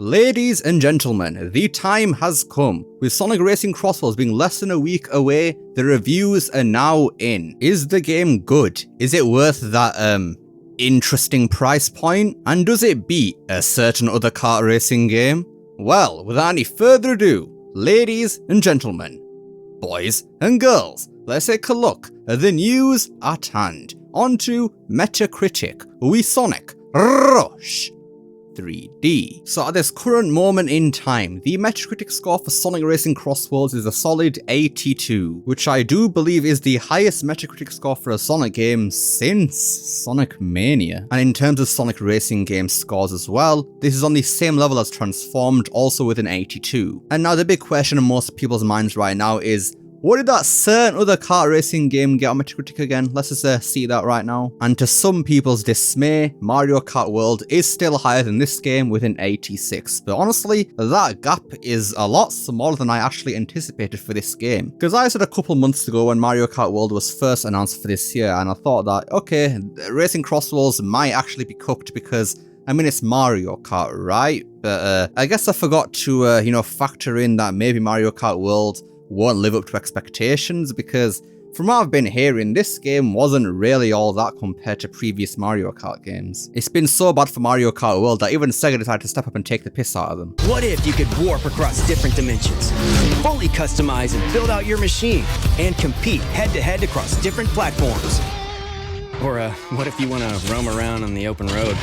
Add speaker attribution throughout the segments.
Speaker 1: Ladies and gentlemen, the time has come. With Sonic Racing CrossWorlds being less than a week away, the reviews are now in. Is the game good? Is it worth that, interesting price point? And does it beat a certain other kart racing game? Well, without any further ado, ladies and gentlemen, boys and girls, let's take a look at the news at hand. Onto Metacritic, we Sonic Rush 3D. So at this current moment in time, the Metacritic score for Sonic Racing CrossWorlds is a solid 82, which I do believe is the highest Metacritic score for a Sonic game since Sonic Mania. And in terms of Sonic Racing game scores as well, this is on the same level as Transformed, also with an 82. And now the big question in most people's minds right now is, what did that certain other kart racing game get on Metacritic again? Let's just see that right now. And to some people's dismay, Mario Kart World is still higher than this game with an 86. But honestly, that gap is a lot smaller than I actually anticipated for this game. Because I said a couple months ago when Mario Kart World was first announced for this year, and I thought that, okay, Racing CrossWorlds might actually be cooked because I mean, it's Mario Kart, right? But I guess I forgot to, factor in that maybe Mario Kart World won't live up to expectations, because from what I've been hearing, this game wasn't really all that compared to previous Mario Kart games. It's been so bad for Mario Kart World that even Sega decided to step up and take the piss out of them.
Speaker 2: What if you could warp across different dimensions, fully customize and build out your machine, and compete head-to-head across different platforms? Or what if you want to roam around on the open road?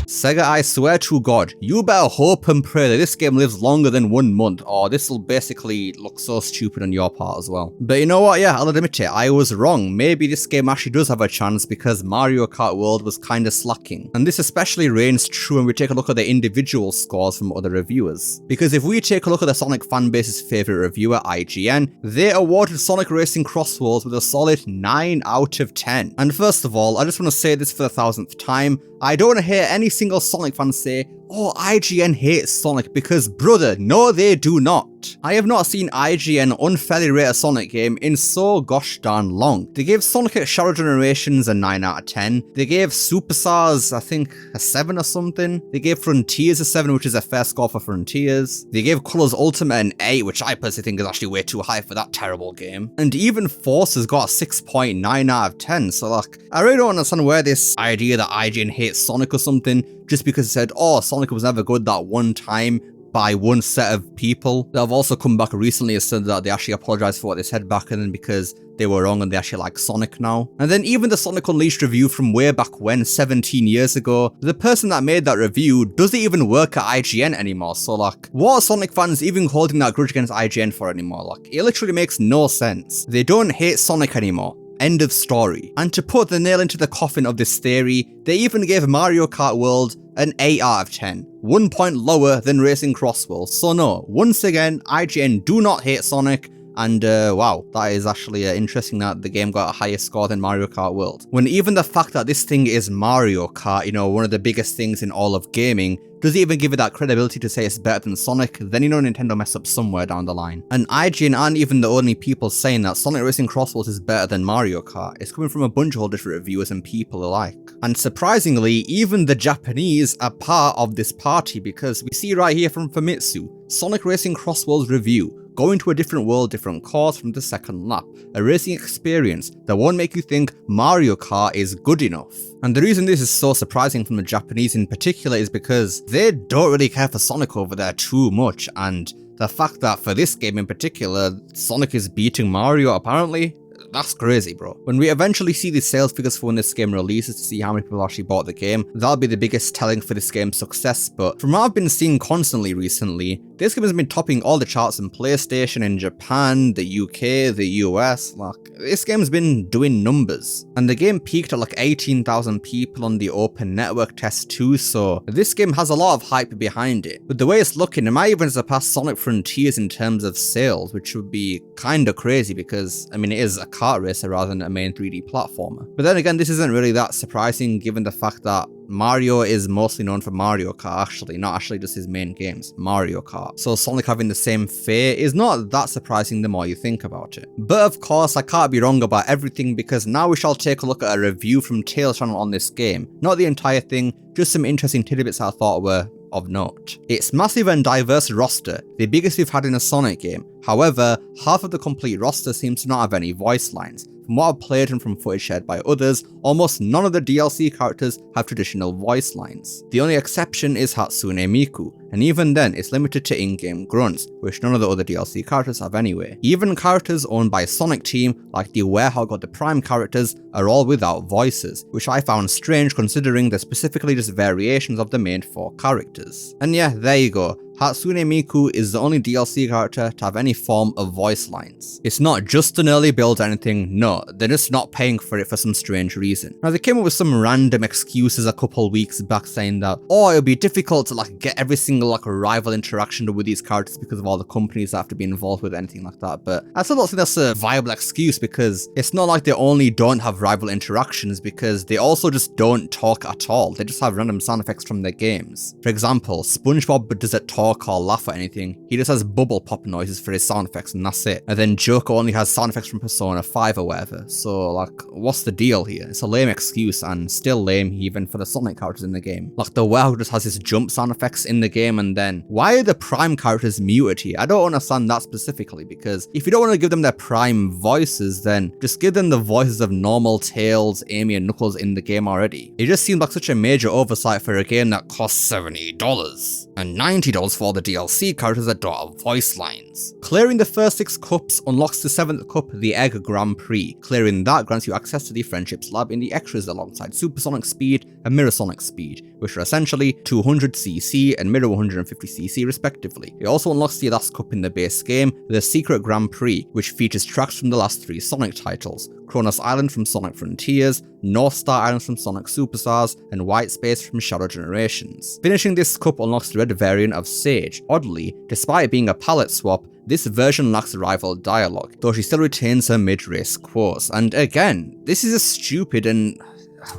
Speaker 1: Sega, I swear to God, you better hope and pray that this game lives longer than 1 month, or this will basically look so stupid on your part as well. But you know what, yeah, I'll admit it, I was wrong. Maybe this game actually does have a chance because Mario Kart World was kinda slacking. And this especially reigns true when we take a look at the individual scores from other reviewers. Because if we take a look at the Sonic fanbase's favourite reviewer, IGN, they awarded Sonic Racing CrossWorlds with a solid 9 out of 10. And first of all, I just want to say this for the 1000th time, I don't want to hear any single Sonic fan say, oh, IGN hates Sonic, because brother, no they do not. I have not seen IGN unfairly rate a Sonic game in so gosh darn long. They gave Sonic X Shadow Generations a 9 out of 10. They gave Superstars, I think, a 7 or something. They gave Frontiers a 7, which is a fair score for Frontiers. They gave Colors Ultimate an 8, which I personally think is actually way too high for that terrible game. And even Force has got a 6.9 out of 10, so like, I really don't understand where this idea that IGN hates Sonic or something, just because it said, oh, Sonic was never good that one time by one set of people. That have also come back recently and said that they actually apologized for what they said back then because they were wrong and they actually like Sonic now. And then even the Sonic Unleashed review from way back when, 17 years ago, the person that made that review doesn't even work at IGN anymore. So like, what are Sonic fans even holding that grudge against IGN for anymore? Like, it literally makes no sense. They don't hate Sonic anymore. End of story. And to put the nail into the coffin of this theory, they even gave Mario Kart World an 8 out of 10, 1 point lower than Racing CrossWorlds. So no, once again, IGN do not hate Sonic, and wow, that is actually interesting that the game got a higher score than Mario Kart World. When even the fact that this thing is Mario Kart, one of the biggest things in all of gaming, does it even give it that credibility to say it's better than Sonic, then Nintendo messed up somewhere down the line. And IGN aren't even the only people saying that Sonic Racing CrossWorlds is better than Mario Kart. It's coming from a bunch of different reviewers and people alike. And surprisingly, even the Japanese are part of this party, because we see right here from Famitsu, Sonic Racing CrossWorlds review, going to a different world, different course from the second lap. A racing experience that won't make you think Mario Kart is good enough. And the reason this is so surprising from the Japanese in particular is because they don't really care for Sonic over there too much, and the fact that for this game in particular, Sonic is beating Mario apparently, that's crazy, bro. When we eventually see the sales figures for when this game releases to see how many people actually bought the game, that'll be the biggest telling for this game's success. But from what I've been seeing constantly recently, this game has been topping all the charts in PlayStation, in Japan, the UK, the US. Like, this game's been doing numbers. And the game peaked at like 18,000 people on the open network test too, so this game has a lot of hype behind it. But the way it's looking, it might even surpass Sonic Frontiers in terms of sales, which would be kinda crazy because, I mean, it is a kart racer rather than a main 3D platformer. But then again, this isn't really that surprising given the fact that Mario is mostly known for Mario Kart actually, not actually just his main games, Mario Kart. So Sonic having the same fate is not that surprising the more you think about it. But of course, I can't be wrong about everything because now we shall take a look at a review from Tails channel on this game. Not the entire thing, just some interesting tidbits I thought were of note. Its massive and diverse roster, the biggest we've had in a Sonic game. However, half of the complete roster seems to not have any voice lines. From what I've played and from footage shared by others, almost none of the DLC characters have traditional voice lines. The only exception is Hatsune Miku, and even then it's limited to in-game grunts, which none of the other DLC characters have anyway. Even characters owned by Sonic Team, like the Werehog or the Prime characters, are all without voices, which I found strange considering they're specifically just variations of the main 4 characters. And yeah, there you go. Hatsune Miku is the only DLC character to have any form of voice lines. It's not just an early build or anything, no, they're just not paying for it for some strange reason. Now they came up with some random excuses a couple weeks back saying that, oh, it'll be difficult to get every single rival interaction with these characters because of all the companies that have to be involved with anything like that, but I still don't think that's a viable excuse because it's not like they only don't have rival interactions because they also just don't talk at all, they just have random sound effects from their games. For example, SpongeBob doesn't talk or laugh or anything, he just has bubble pop noises for his sound effects and that's it. And then Joker only has sound effects from Persona 5 or whatever, so what's the deal here? It's a lame excuse and still lame even for the Sonic characters in the game. The Werehog just has his jump sound effects in the game, and then why are the Prime characters muted here? I don't understand that specifically, because if you don't want to give them their Prime voices, then just give them the voices of normal Tails, Amy and Knuckles in the game already. It just seemed like such a major oversight for a game that costs $70 and $90 for all the DLC characters that don't have voice lines. Clearing the first 6 cups unlocks the 7th cup, the Egg Grand Prix. Clearing that grants you access to the Friendships Lab in the extras alongside Supersonic Speed and Mirror Sonic Speed, which are essentially 200cc and Mirror 150cc respectively. It also unlocks the last cup in the base game, the Secret Grand Prix, which features tracks from the last 3 Sonic titles, Kronos Island from Sonic Frontiers, North Star Island from Sonic Superstars, and White Space from Shadow Generations. Finishing this cup unlocks the red variant of Sage. Oddly, despite being a palette swap, this version lacks rival dialogue, though she still retains her mid-race quotes. And again, this is a stupid and...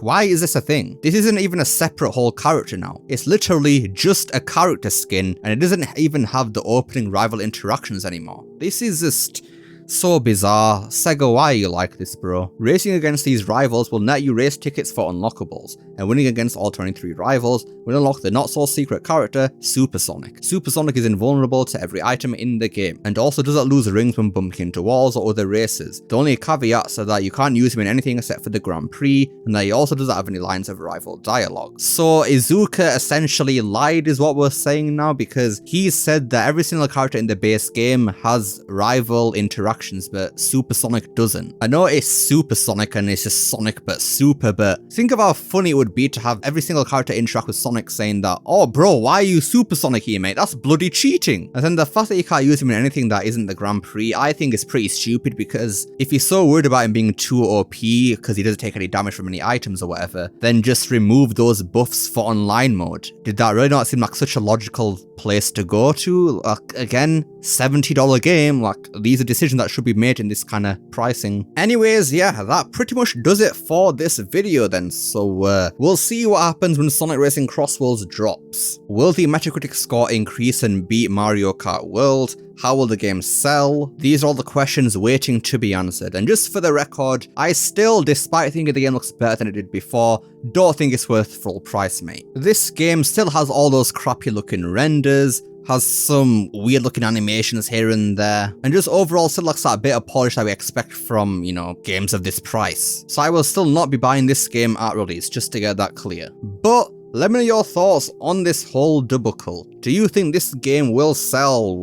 Speaker 1: why is this a thing? This isn't even a separate whole character now. It's literally just a character skin, and it doesn't even have the opening rival interactions anymore. This is just... so bizarre. Sega, why are you like this, bro? Racing against these rivals will net you race tickets for unlockables, and winning against all 23 rivals will unlock the not-so-secret character, Supersonic. Supersonic is invulnerable to every item in the game, and also doesn't lose rings when bumping into walls or other races. The only caveats are that you can't use him in anything except for the Grand Prix, and that he also doesn't have any lines of rival dialogue. So Iizuka essentially lied is what we're saying now, because he said that every single character in the base game has rival interactions, but Supersonic doesn't. I know it's Supersonic and it's just Sonic but super, but think of how funny it would be to have every single character interact with Sonic saying that, oh bro, why are you Supersonic here, mate? That's bloody cheating. And then the fact that you can't use him in anything that isn't the Grand Prix, I think is pretty stupid, because if you're so worried about him being too OP because he doesn't take any damage from any items or whatever, then just remove those buffs for online mode. Did that really not seem like such a logical place to go to? Again, $70 game, these are decisions that should be made in this kind of pricing. Anyways, yeah, that pretty much does it for this video then, so we'll see what happens when Sonic Racing CrossWorlds drops. Will the Metacritic score increase and beat Mario Kart World? How will the game sell? These are all the questions waiting to be answered, and just for the record, I still, despite thinking the game looks better than it did before, don't think it's worth full price, mate. This game still has all those crappy looking renders, has some weird looking animations here and there, and just overall still lacks that bit of polish that we expect from, games of this price. So I will still not be buying this game at release, just to get that clear. But let me know your thoughts on this whole debacle. Do you think this game will sell,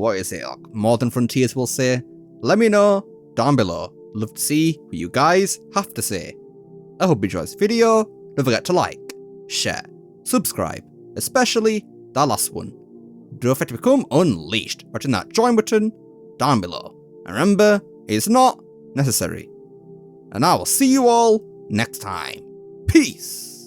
Speaker 1: more than Frontiers will say? Let me know down below. Love to see what you guys have to say. I hope you enjoyed this video. Don't forget to like, share, subscribe, especially that last one. Don't forget to become unleashed by hitting that join button down below. And remember, it's not necessary. And I will see you all next time. Peace.